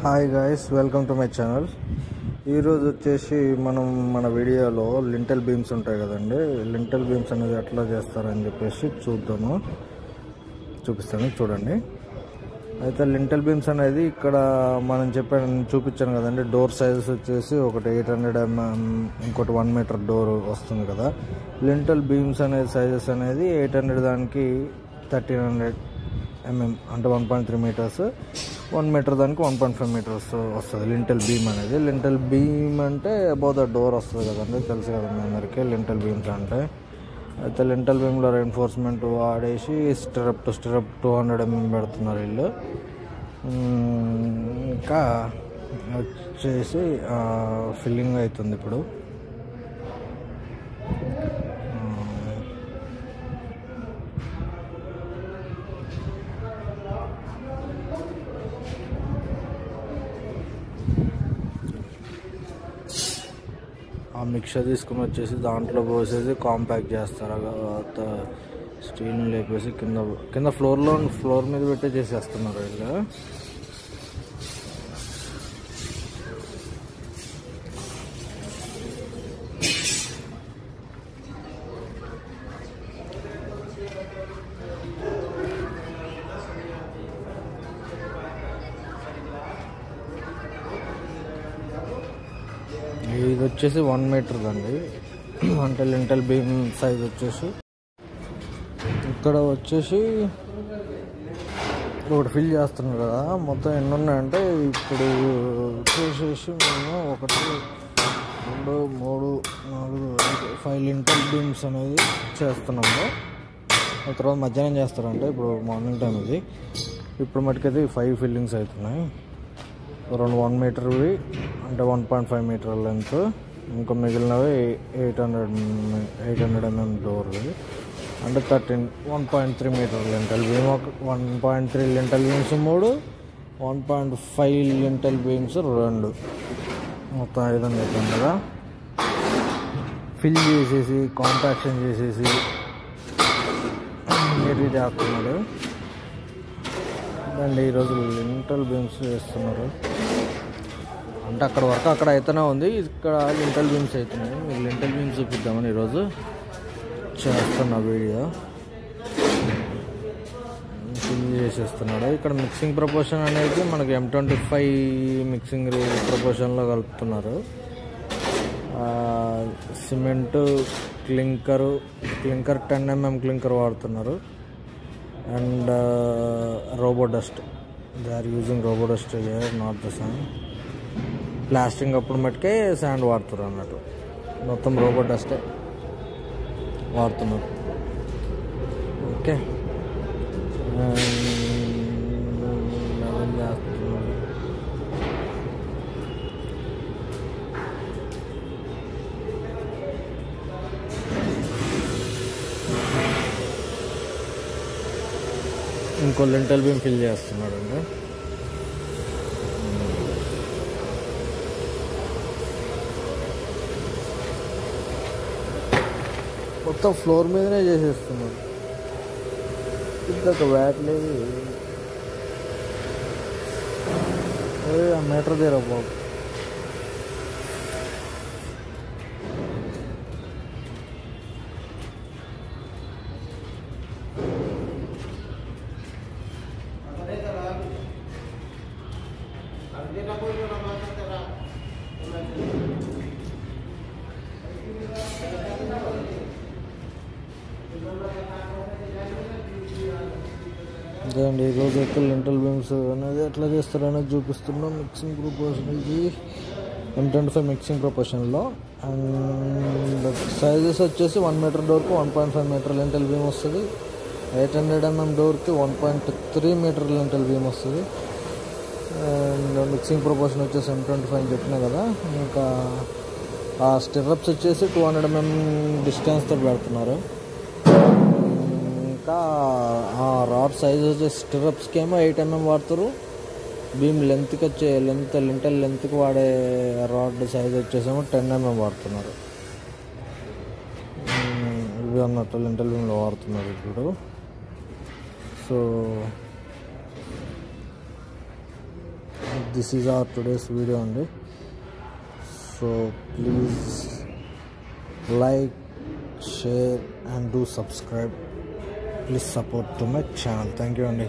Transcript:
Hi guys, welcome to my channel. ఈరోజు వచ్చేసి మనం మన వీడియోలో లింటల్ బీమ్స్ ఉంటాయి కదండి, లింటల్ బీమ్స్ అనేది ఎట్లా చేస్తారని చెప్పేసి చూపిస్తాను చూడండి. అయితే లింటల్ బీమ్స్ అనేది ఇక్కడ మనం చూపించాను కదండి. డోర్ సైజెస్ వచ్చేసి ఒకటి 800 mm, ఇంకోటి 1 meter డోర్ వస్తుంది కదా. లింటల్ బీమ్స్ అనేది సైజెస్ అనేది 800 దానికి 1300 mm అంటే 1.3 meters, 1 meter దానికి 1.5 meters వస్తుంది లింటల్ బీమ్ అనేది. లింటల్ బీమ్ అంటే అబౌవ్ ద డోర్ వస్తుంది కదండి, తెలుసు కదా మీ అందరికీ లింటల్ బీమ్స్ అంటే. అయితే లింటల్ బీమ్లో రెయిన్ఫోర్స్మెంట్ వాడేసి స్టిరప్ టు స్టిరప్ 200 mm పెడుతున్నారు వీళ్ళు. ఇంకా వచ్చేసి ఫిల్లింగ్ అవుతుంది ఇప్పుడు. ఆ మిక్చర్ తీసుకుని వచ్చేసి దాంట్లో పోసేసి కాంపాక్ట్ చేస్తారు. తర్వాత స్టీల్ని లేపేసి కింద ఫ్లోర్ మీద పెట్టి చేసేస్తున్నారు వీళ్ళు. ఇది వచ్చేసి 1 meter అండి, అంటే లింటల్ బీమ్ సైజ్ వచ్చేసి. ఇక్కడ వచ్చేసి ఒకటి ఫిల్ చేస్తున్నారు కదా, మొత్తం ఎన్ని ఉన్నాయంటే ఇప్పుడు వచ్చేసేసి మేము 1 2 3 4 5 లింటల్ బీమ్స్ అనేది చేస్తున్నాము. ఆ తర్వాత మధ్యాహ్నం చేస్తారంటే ఇప్పుడు మార్నింగ్ టైం ఇది. ఇప్పుడు మటుకైతే 5 ఫిల్లింగ్స్ అవుతున్నాయి. రెండు 1 meterవి అంటే 1.5 meter లెంత్, ఇంకా మిగిలినవి 800 mm డోర్వి అంటే 1.3 meter lintel beam. 1.3 lintel beams 3, 1.5 lintel beams 2, మొత్తం 5 అవుతుంది కదా. ఫిల్ చేసేసి కాంపాక్షన్ చేసేసి నీట్గా చేస్తున్నాడు అండి. ఈరోజు లింటల్ బీమ్స్ చేస్తున్నారు అంటే అక్కడ వరకు అక్కడ అయితేనే ఉంది, ఇక్కడ లింటల్ బీమ్స్ అవుతున్నాయి. మీకు లింటల్ బీమ్స్ చూపిద్దామని ఈరోజు చేస్తున్న వీడియో. ఫిల్ చేసేస్తున్నాడు. ఇక్కడ మిక్సింగ్ ప్రపోర్షన్ అనేది మనకి M25 మిక్సింగ్ ప్రపోర్షన్లో కలుపుతున్నారు. సిమెంటు, క్లింకర్ 10 mm క్లింకర్ వాడుతున్నారు. And robo dust, they are using robo dust here, not the sand. Plastering అప్పుడు మట్టుకే శాండ్ వాడుతున్నారు అన్నట్టు, మొత్తం రోబో డస్టే వాడుతున్నారు. ఓకే, చేస్తున్నారు. ఇంకో లింటల్ బీమ్ ఫిల్ చేస్తున్నాడు అండి. మొత్తం ఫ్లోర్ మీదనే చేసేస్తున్నాడు. ఇంకొక వ్యాట్ లేదు, ఆ మీటర్ తీరా బాబు. అదే అండి, ఈరోజు అయితే లింటల్ బీమ్స్ అనేది ఎట్లా చేస్తారనేది చూపిస్తున్నాం. మిక్సింగ్ ప్రపోర్షన్ ఇది M25 మిక్సింగ్ ప్రపోర్షన్లో. అండ్ సైజెస్ వచ్చేసి 1 meter డోర్కి 1.5 meter లింటల్ బీమ్ వస్తుంది. 800 mm డోర్కి 1.3 meter లింటల్ బీమ్ వస్తుంది. అండ్ మిక్సింగ్ ప్రపోర్షన్ వచ్చేసి M25 అని చెప్పినా కదా. ఇంకా ఆ స్టిరప్స్ వచ్చేసి 200 mm డిస్టెన్స్తో పెడుతున్నారు. ఇంకా ఆ రాడ్ సైజ్ వచ్చేసి స్టిరప్స్కి ఏమో 8 mm వాడుతారు. బీమ్ లెంత్కి లింటల్ లెంత్కి వాడే రాడ్ సైజ్ వచ్చేసేమో 10 mm వాడుతున్నారు. ఇవి అన్నట్టు లింటల్ బీమ్లో వాడుతున్నారు ఇప్పుడు. So this is our today's video అండి. So please like, share and do subscribe. Please support to my channel. Thank you అండి.